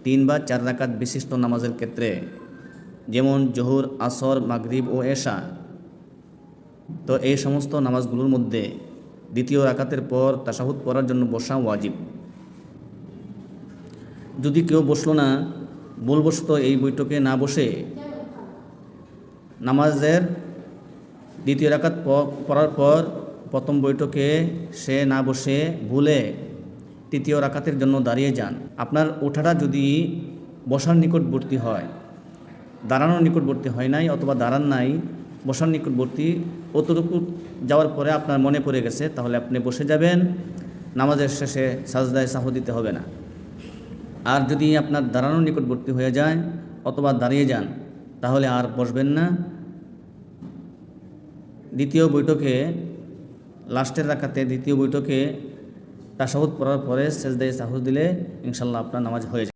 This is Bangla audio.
3 বা 4 রাকাত বিশিষ্ট নামাজের ক্ষেত্রে, যেমন জোহর, আসর, মাগরিব ও এশা, তো এই সমস্ত নামাজগুলোর মধ্যে দ্বিতীয় রাকাতের পর তাশাহুদ পড়ার জন্য বসা ওয়াজিব। যদি কেউ বসলো না, ভুলবশত এই বৈঠকে না বসে নামাজের দ্বিতীয় রাকাত পড়ার পর প্রথম বৈঠকে সে না বসে ভুলে তৃতীয় রাকাতের জন্য দাঁড়িয়ে যান, আপনার ওঠাটা যদি বসার নিকটবর্তী হয়, দাঁড়ানোর নিকটবর্তী হয় নাই অথবা দাঁড়ান নাই, বসার নিকটবর্তী, অতটুকু যাওয়ার পরে আপনার মনে পড়ে গেছে, তাহলে আপনি বসে যাবেন, নামাজের শেষে সাজদায় সাহু দিতে হবে না। আর যদি আপনার দাঁড়ানোর নিকটবর্তী হয়ে যায় অথবা দাঁড়িয়ে যান, তাহলে আর বসবেন না। দ্বিতীয় বৈঠকে, লাস্টের রাকাতে দ্বিতীয় বৈঠকে তাশাহুদ পড়ার পরে সেজদায়ে সাহু দিলে ইনশাল্লাহ আপনার নামাজ হয়ে যাবে।